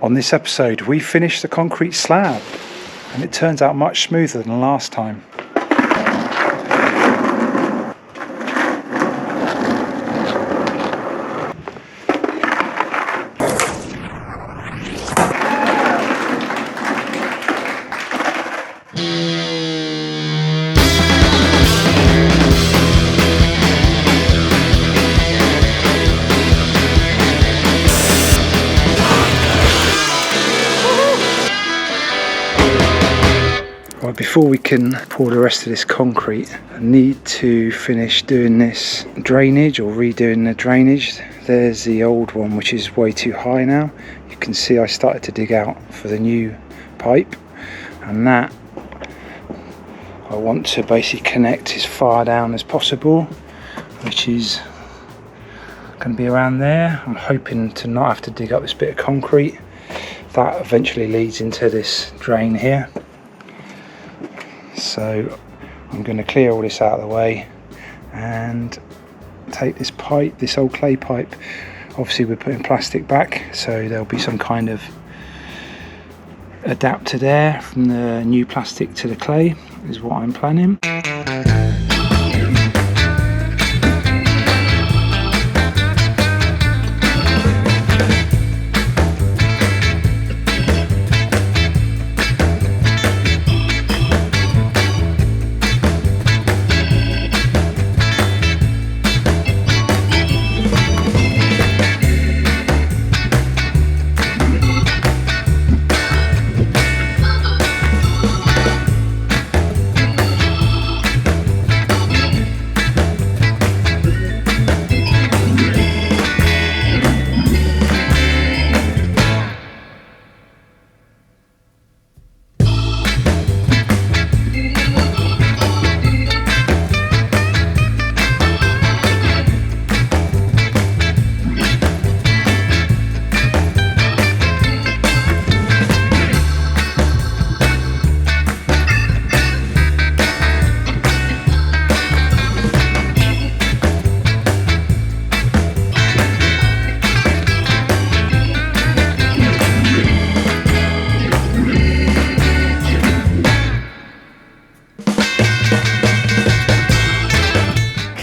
On this episode we finished the concrete slab and it turns out much smoother than last time. Before we can pour the rest of this concrete, I need to finish doing this drainage or redoing the drainage. There's the old one which is way too high now. You can see I started to dig out for the new pipe, and that I want to basically connect as far down as possible, which is going to be around there. I'm hoping to not have to dig up this bit of concrete. That eventually leads into this drain here. So I'm going to clear all this out of the way and take this pipe, this old clay pipe. Obviously we're putting plastic back, so there'll be some kind of adapter there from the new plastic to the clay is what I'm planning.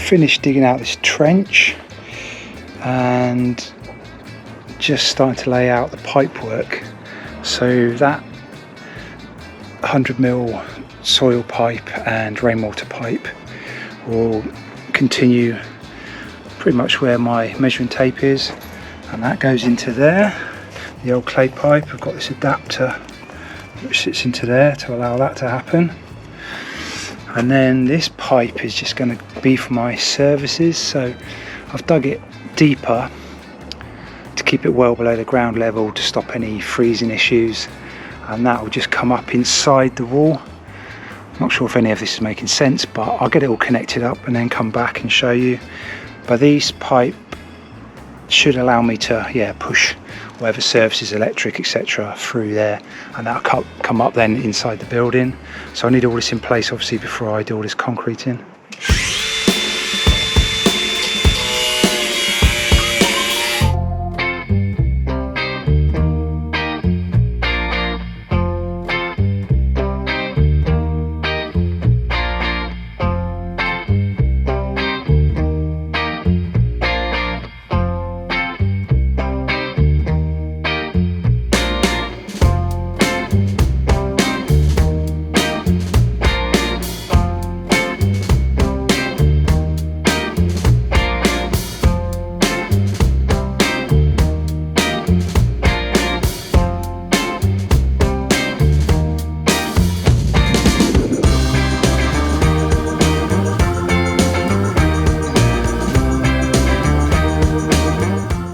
Finished digging out this trench and just starting to lay out the pipe work. So that 100mm soil pipe and rainwater pipe will continue pretty much where my measuring tape is, and that goes into there. The old clay pipe, I've got this adapter which sits into there to allow that to happen. And then this pipe is just going to be for my services, so I've dug it deeper to keep it well below the ground level to stop any freezing issues, and that will just come up inside the wall. I'm not sure if any of this is making sense, but I'll get it all connected up and then come back and show you. But these pipe should allow me to push whatever services, electric, etc. through there, and that'll come up then inside the building. So I need all this in place obviously before I do all this concrete in.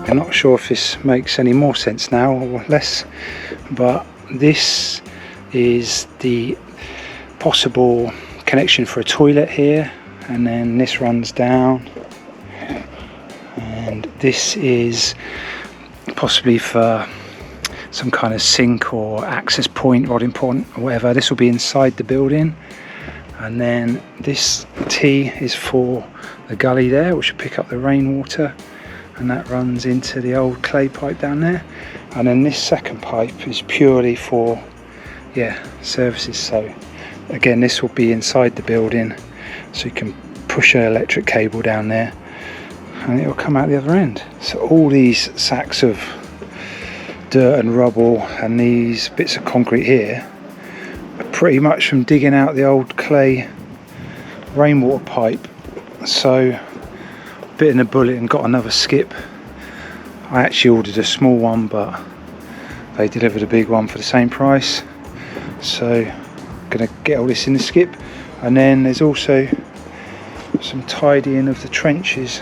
I'm not sure if this makes any more sense now or less, but this is the possible connection for a toilet here, and then this runs down, and this is possibly for some kind of sink or access point, rod point or whatever. This will be inside the building, and then this T is for the gully there, which will pick up the rainwater, and that runs into the old clay pipe down there. and then this second pipe is purely for services. So again, this will be inside the building, so you can push an electric cable down there and it will come out the other end. So all these sacks of dirt and rubble and these bits of concrete here are pretty much from digging out the old clay rainwater pipe. So bitten a bullet and got another skip. I actually ordered a small one, but they delivered a big one for the same price. So I'm gonna get all this in the skip, and then there's also some tidying of the trenches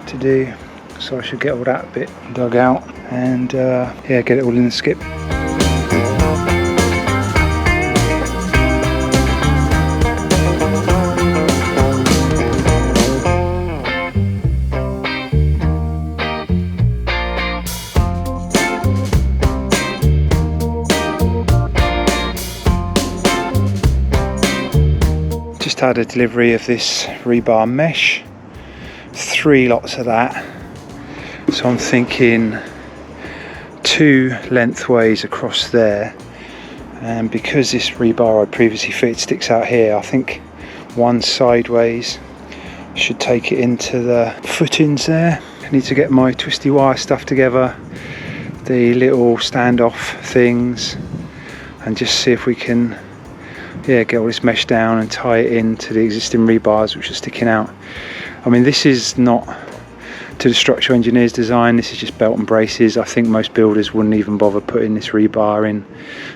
to do, so I should get all that bit dug out and get it all in the skip. Just had a delivery of this rebar mesh, 3 lots of that. So I'm thinking 2 lengthways across there, and because this rebar I previously fitted sticks out here, I think 1 sideways should take it into the footings there. I need to get my twisty wire stuff together, the little standoff things, and just see if we can get all this mesh down and tie it into the existing rebars which are sticking out. I mean, this is not to the structural engineer's design, this is just belt and braces. I think most builders wouldn't even bother putting this rebar in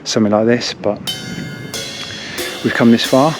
something like this, but we've come this far.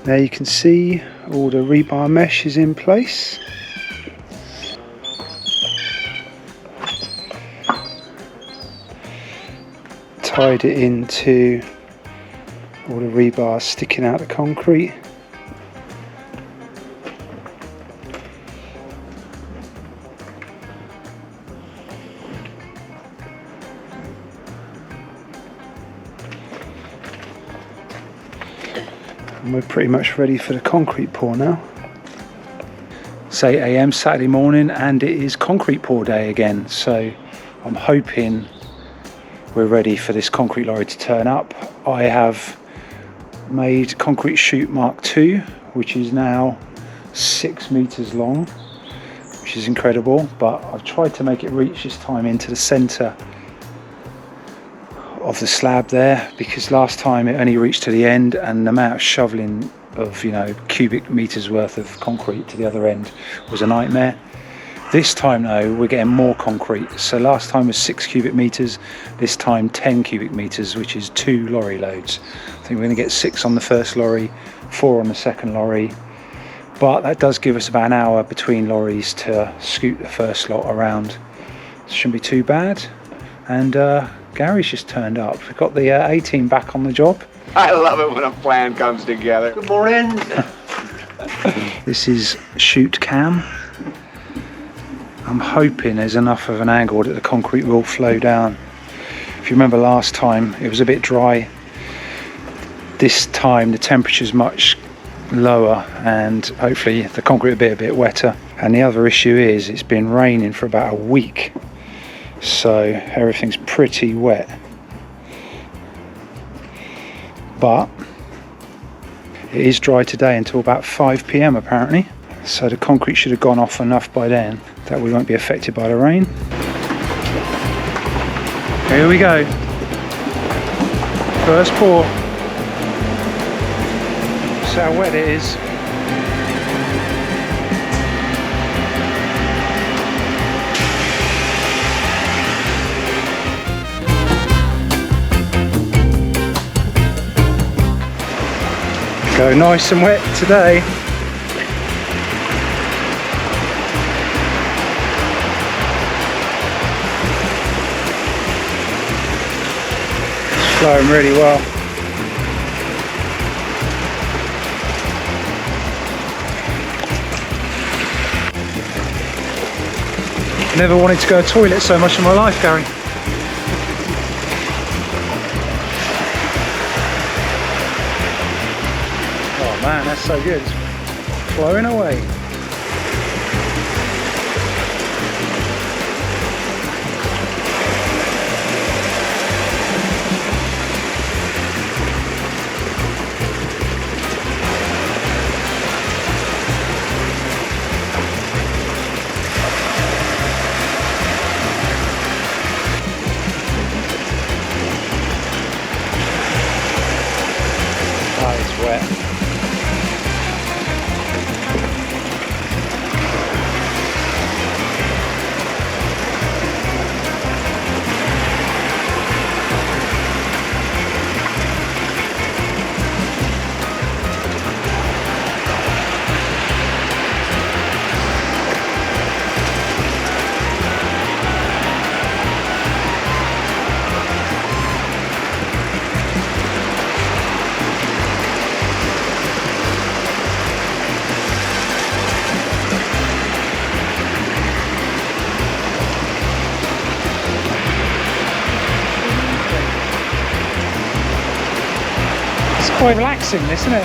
There you can see all the rebar mesh is in place. Tied it into all the rebars sticking out the concrete. And we're pretty much ready for the concrete pour now. It's 8 AM Saturday morning and it is concrete pour day again, so I'm hoping we're ready for this concrete lorry to turn up. I have made concrete chute Mark II, which is now 6 meters long, which is incredible, but I've tried to make it reach this time into the center of the slab there, because last time it only reached to the end, and the amount of shoveling of cubic meters worth of concrete to the other end was a nightmare. This time though, we're getting more concrete. So last time was 6 cubic meters, this time 10 cubic meters, which is 2 lorry loads. I think we're going to get 6 on the first lorry, 4 on the second lorry, but that does give us about an hour between lorries to scoot the first lot around. It shouldn't be too bad. And Gary's just turned up. We've got the A-team back on the job. I love it when a plan comes together. Good morning. This is chute cam. I'm hoping there's enough of an angle that the concrete will flow down. If you remember last time, it was a bit dry. This time the temperature's much lower and hopefully the concrete will be a bit wetter. And the other issue is it's been raining for about a week, so everything's pretty wet. But it is dry today until about 5 PM apparently, so the concrete should have gone off enough by then that we won't be affected by the rain. Here we go. First pour. See how wet it is. So nice and wet today. It's flowing really well. Never wanted to go to the toilet so much in my life, Gary. Oh man, that's so good. It's flowing away. Oh, it's wet. It's quite relaxing, isn't it?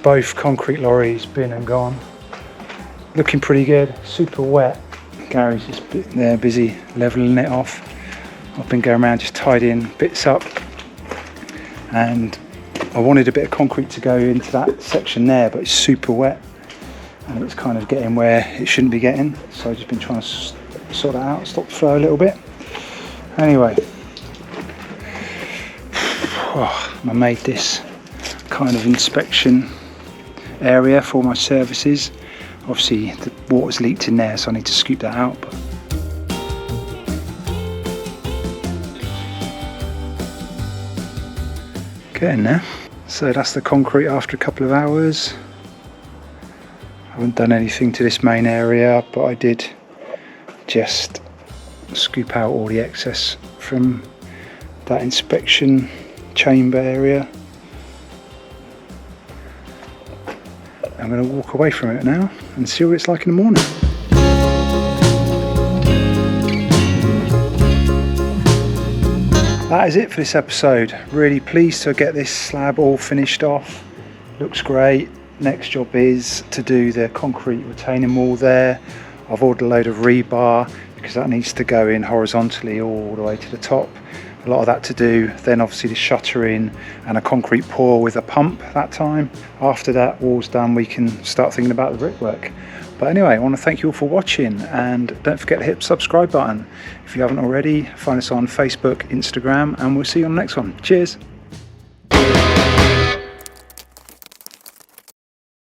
Both concrete lorries been and gone. Looking pretty good, super wet. Gary's just there busy levelling it off. I've been going around just tidying bits up, and I wanted a bit of concrete to go into that section there, but it's super wet and it's kind of getting where it shouldn't be getting, so I've just been trying to sort that out, stop the flow a little bit. Anyway, I made this kind of inspection area for my services. Obviously the water's leaked in there, so I need to scoop that out, but getting there. So that's the concrete after a couple of hours. I haven't done anything to this main area, but I did just scoop out all the excess from that inspection chamber area. I'm going to walk away from it now and see what it's like in the morning. That is it for this episode. Really pleased to get this slab all finished off. Looks great. Next job is to do the concrete retaining wall there. I've ordered a load of rebar because that needs to go in horizontally all the way to the top. A lot of that to do, then obviously the shuttering and a concrete pour with a pump that time. After that wall's done, we can start thinking about the brickwork. But anyway, I want to thank you all for watching, and don't forget to hit the subscribe button if you haven't already. Find us on Facebook, Instagram, and we'll see you on the next one. Cheers.